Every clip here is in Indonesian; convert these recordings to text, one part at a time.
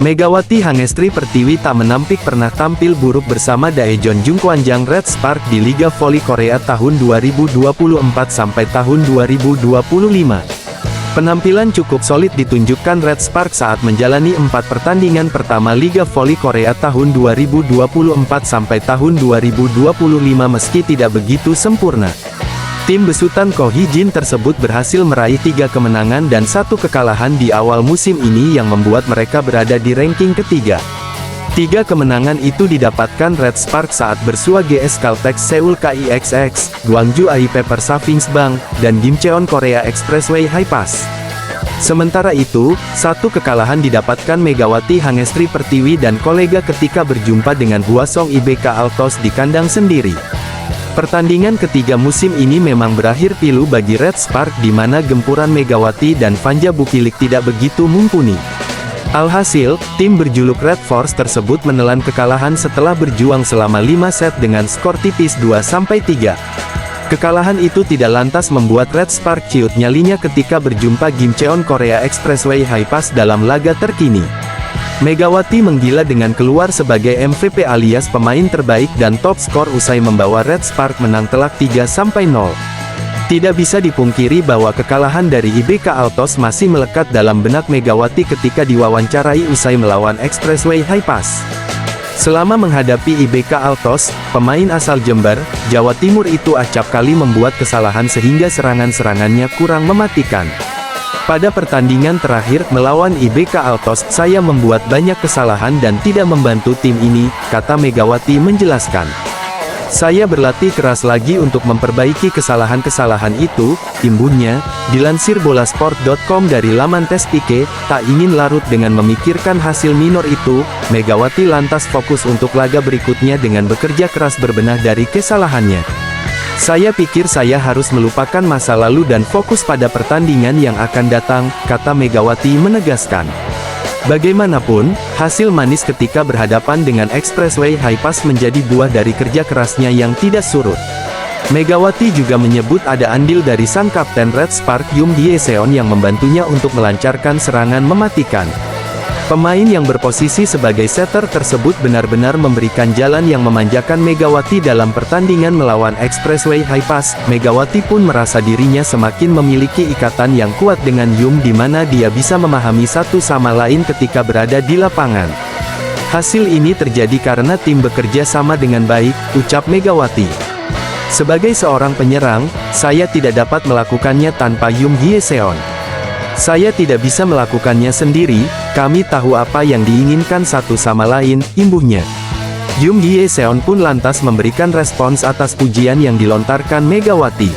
Megawati Hangestri Pertiwi tak menampik pernah tampil buruk bersama Daejeon Jungkwanjang Red Spark di Liga Voli Korea tahun 2024 sampai tahun 2025. Penampilan cukup solid ditunjukkan Red Spark saat menjalani 4 pertandingan pertama Liga Voli Korea tahun 2024 sampai tahun 2025 meski tidak begitu sempurna. Tim besutan Ko Hee-jin tersebut berhasil meraih 3 kemenangan dan 1 kekalahan di awal musim ini yang membuat mereka berada di ranking ketiga. 3 kemenangan itu didapatkan Red Spark saat bersua GS Caltex Seoul KIXX, Gwangju AIP Persavings Bank, dan Gimcheon Korea Expressway Hi-Pass. Sementara itu, 1 kekalahan didapatkan Megawati Hangestri Pertiwi dan kolega ketika berjumpa dengan Hwasong IBK Altos di kandang sendiri. Pertandingan ketiga musim ini memang berakhir pilu bagi Red Spark di mana gempuran Megawati dan Fanja Bukilik tidak begitu mumpuni. Alhasil, tim berjuluk Red Force tersebut menelan kekalahan setelah berjuang selama 5 set dengan skor tipis 2-3. Kekalahan itu tidak lantas membuat Red Spark ciut nyalinya ketika berjumpa Gimcheon Korea Expressway Hi-Pass dalam laga terkini. Megawati menggila dengan keluar sebagai MVP alias pemain terbaik dan top skor usai membawa Red Spark menang telak 3-0. Tidak bisa dipungkiri bahwa kekalahan dari IBK Altos masih melekat dalam benak Megawati ketika diwawancarai usai melawan Expressway Hi-Pass. Selama menghadapi IBK Altos, pemain asal Jember, Jawa Timur itu acap kali membuat kesalahan sehingga serangan-serangannya kurang mematikan. Pada pertandingan terakhir melawan IBK Altos, saya membuat banyak kesalahan dan tidak membantu tim ini, kata Megawati menjelaskan. Saya berlatih keras lagi untuk memperbaiki kesalahan-kesalahan itu, imbuhnya. Dilansir bolasport.com dari laman tes Pique, tak ingin larut dengan memikirkan hasil minor itu, Megawati lantas fokus untuk laga berikutnya dengan bekerja keras berbenah dari kesalahannya. Saya pikir saya harus melupakan masa lalu dan fokus pada pertandingan yang akan datang, kata Megawati menegaskan. Bagaimanapun, hasil manis ketika berhadapan dengan Expressway Hi-Pass menjadi buah dari kerja kerasnya yang tidak surut. Megawati juga menyebut ada andil dari sang kapten Red Spark Yoon Hye-seon yang membantunya untuk melancarkan serangan mematikan. Pemain yang berposisi sebagai setter tersebut benar-benar memberikan jalan yang memanjakan Megawati dalam pertandingan melawan Expressway Hi-Pass. Megawati pun merasa dirinya semakin memiliki ikatan yang kuat dengan Yoon di mana dia bisa memahami satu sama lain ketika berada di lapangan. Hasil ini terjadi karena tim bekerja sama dengan baik, ucap Megawati. Sebagai seorang penyerang, saya tidak dapat melakukannya tanpa Yoon Hye-seon. Saya tidak bisa melakukannya sendiri, kami tahu apa yang diinginkan satu sama lain, imbuhnya. Yoon Hye-seon pun lantas memberikan respons atas pujian yang dilontarkan Megawati.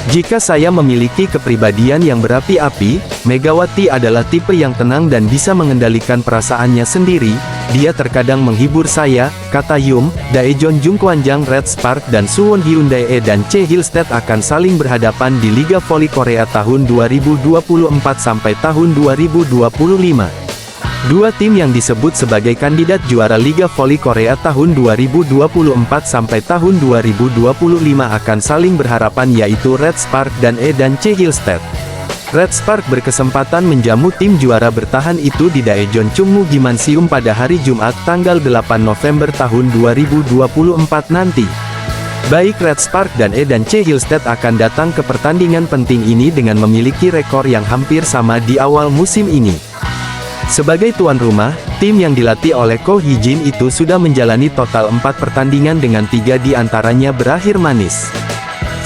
Jika saya memiliki kepribadian yang berapi-api, Megawati adalah tipe yang tenang dan bisa mengendalikan perasaannya sendiri, dia terkadang menghibur saya, kata Yoon. Daejeon Jungkwanjang Red Spark dan Suwon Hyundai dan Che Hillstead akan saling berhadapan di Liga Voli Korea tahun 2024 sampai tahun 2025. Dua tim yang disebut sebagai kandidat juara Liga Voli Korea tahun 2024 sampai tahun 2025 akan saling berhadapan yaitu Red Spark dan Che Hillstead. Red Spark berkesempatan menjamu tim juara bertahan itu di Daejeon Chungmu Gimnasium pada hari Jumat tanggal 8 November tahun 2024 nanti. Baik Red Spark dan Che Hillstead akan datang ke pertandingan penting ini dengan memiliki rekor yang hampir sama di awal musim ini. Sebagai tuan rumah, tim yang dilatih oleh Ko Hee-jin itu sudah menjalani total 4 pertandingan dengan 3 di antaranya berakhir manis.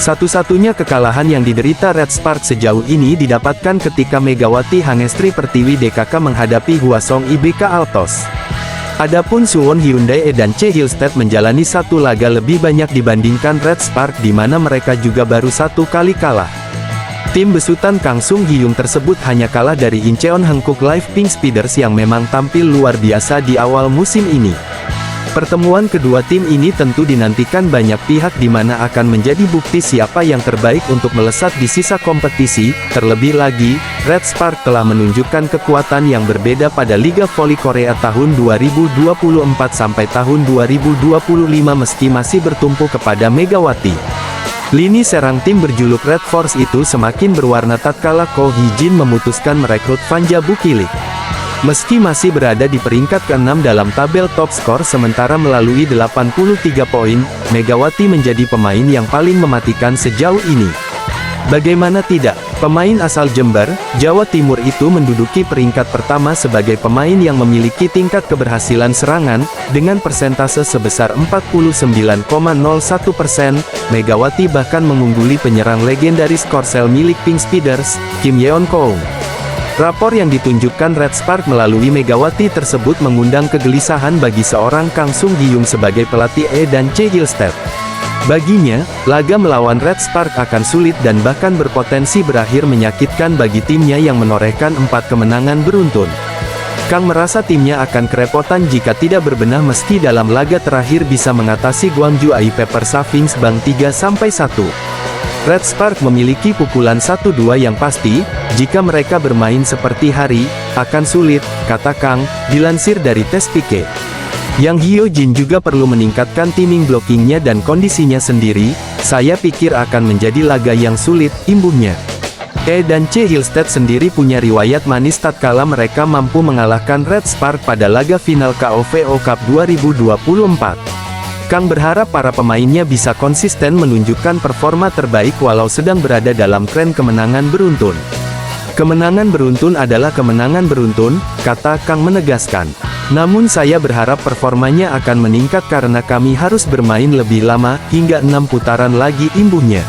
Satu-satunya kekalahan yang diderita Red Spark sejauh ini didapatkan ketika Megawati Hangestri Pertiwi DKK menghadapi Hwasong IBK Altos. Adapun Suwon Hyundai dan Che Hillstead menjalani 1 laga lebih banyak dibandingkan Red Spark di mana mereka juga baru 1 kali kalah. Tim besutan Kang Sung Hyung tersebut hanya kalah dari Incheon Hankook Live Pink Speeders yang memang tampil luar biasa di awal musim ini. Pertemuan kedua tim ini tentu dinantikan banyak pihak di mana akan menjadi bukti siapa yang terbaik untuk melesat di sisa kompetisi. Terlebih lagi, Red Spark telah menunjukkan kekuatan yang berbeda pada Liga Voli Korea tahun 2024 sampai tahun 2025 meski masih bertumpu kepada Megawati. Lini serang tim berjuluk Red Force itu semakin berwarna tatkala Ko Hee-jin memutuskan merekrut Fanja Bukilik. Meski masih berada di peringkat ke-6 dalam tabel top skor sementara melalui 83 poin, Megawati menjadi pemain yang paling mematikan sejauh ini. Bagaimana tidak, pemain asal Jember, Jawa Timur itu menduduki peringkat pertama sebagai pemain yang memiliki tingkat keberhasilan serangan, dengan persentase sebesar 49,01%, Megawati bahkan mengungguli penyerang legendaris Korsel milik Pink Speeders, Kim Yeon Koong. Rapor yang ditunjukkan Red Spark melalui Megawati tersebut mengundang kegelisahan bagi seorang Kang Sung Giyung sebagai pelatih E dan C Gilstead. Baginya, laga melawan Red Spark akan sulit dan bahkan berpotensi berakhir menyakitkan bagi timnya yang menorehkan 4 kemenangan beruntun. Kang merasa timnya akan kerepotan jika tidak berbenah meski dalam laga terakhir bisa mengatasi Gwangju AI Pepper Savings Bank 3-1. Red Spark memiliki pukulan 1-2 yang pasti, jika mereka bermain seperti hari, akan sulit, kata Kang, dilansir dari tes Pique. Yang Hyo Jin juga perlu meningkatkan timing blockingnya dan kondisinya sendiri, saya pikir akan menjadi laga yang sulit, imbuhnya. E dan C Gilstead sendiri punya riwayat manis tatkala mereka mampu mengalahkan Red Spark pada laga final KOVO Cup 2024. Kang berharap para pemainnya bisa konsisten menunjukkan performa terbaik walau sedang berada dalam tren kemenangan beruntun. Kemenangan beruntun adalah kemenangan beruntun, kata Kang menegaskan. Namun saya berharap performanya akan meningkat karena kami harus bermain lebih lama, hingga 6 putaran lagi, imbuhnya.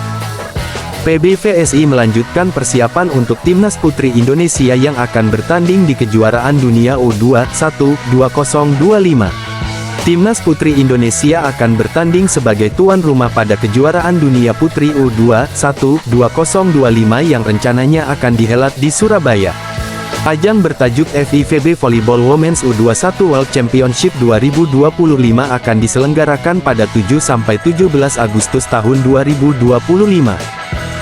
PBVSI melanjutkan persiapan untuk Timnas Putri Indonesia yang akan bertanding di Kejuaraan Dunia U21 2025. Timnas Putri Indonesia akan bertanding sebagai tuan rumah pada Kejuaraan Dunia Putri U21 2025 yang rencananya akan dihelat di Surabaya. Ajang bertajuk FIVB Volleyball Women's U21 World Championship 2025 akan diselenggarakan pada 7-17 Agustus tahun 2025.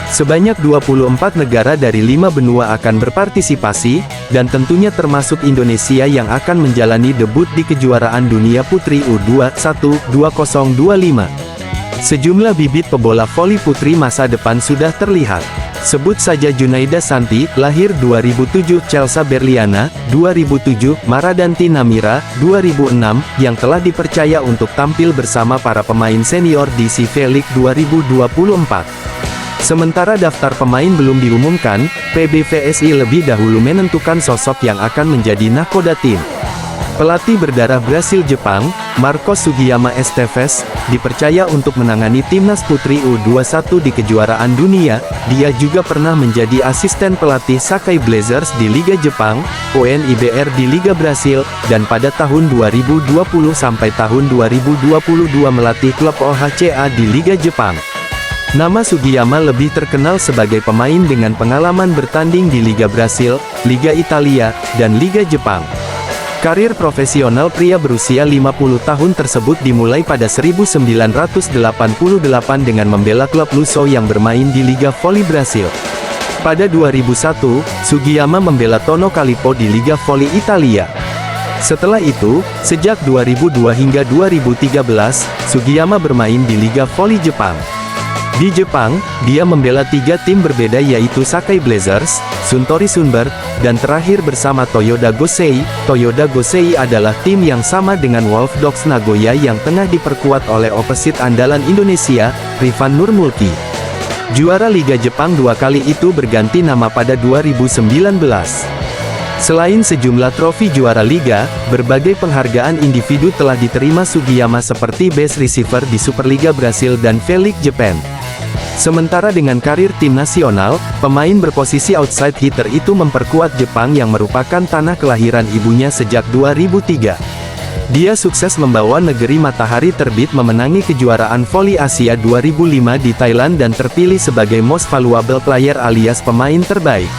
Sebanyak 24 negara dari 5 benua akan berpartisipasi, dan tentunya termasuk Indonesia yang akan menjalani debut di Kejuaraan Dunia Putri U21 2025. Sejumlah bibit pebola voli putri masa depan sudah terlihat. Sebut saja Junaida Santi, lahir 2007, Chelsea Berliana, 2007, Maradanti Namira, 2006, yang telah dipercaya untuk tampil bersama para pemain senior di CV League 2024. Sementara daftar pemain belum diumumkan, PBVSI lebih dahulu menentukan sosok yang akan menjadi nahkoda tim. Pelatih berdarah Brasil-Jepang, Marcos Sugiyama Esteves, dipercaya untuk menangani Timnas Putri U21 di kejuaraan dunia. Dia juga pernah menjadi asisten pelatih Sakai Blazers di Liga Jepang, ONIBR di Liga Brasil, dan pada tahun 2020 sampai tahun 2022 melatih klub OHCA di Liga Jepang. Nama Sugiyama lebih terkenal sebagai pemain dengan pengalaman bertanding di Liga Brasil, Liga Italia, dan Liga Jepang. Karir profesional pria berusia 50 tahun tersebut dimulai pada 1988 dengan membela klub Luso yang bermain di Liga Voli Brasil. Pada 2001, Sugiyama membela Tono Calippo di Liga Voli Italia. Setelah itu, sejak 2002 hingga 2013, Sugiyama bermain di Liga Voli Jepang. Di Jepang, dia membela 3 tim berbeda yaitu Sakai Blazers, Suntory Sunbird, dan terakhir bersama Toyoda Gosei. Toyoda Gosei adalah tim yang sama dengan Wolf Dogs Nagoya yang tengah diperkuat oleh opposite andalan Indonesia, Rifan Nurmulki. Juara Liga Jepang 2 kali itu berganti nama pada 2019. Selain sejumlah trofi juara liga, berbagai penghargaan individu telah diterima Sugiyama seperti Best Receiver di Superliga Brasil dan V-League Japan. Sementara dengan karir tim nasional, pemain berposisi outside hitter itu memperkuat Jepang yang merupakan tanah kelahiran ibunya sejak 2003. Dia sukses membawa negeri matahari terbit memenangi kejuaraan voli Asia 2005 di Thailand dan terpilih sebagai Most Valuable Player alias pemain terbaik.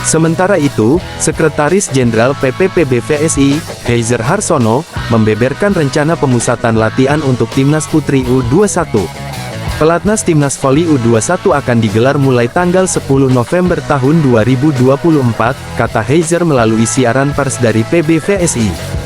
Sementara itu, Sekretaris Jenderal PPPBVSI, Heizer Harsono, membeberkan rencana pemusatan latihan untuk Timnas Putri U21. Pelatnas Timnas Voli U21 akan digelar mulai tanggal 10 November tahun 2024, kata Heizer melalui siaran pers dari PBVSI.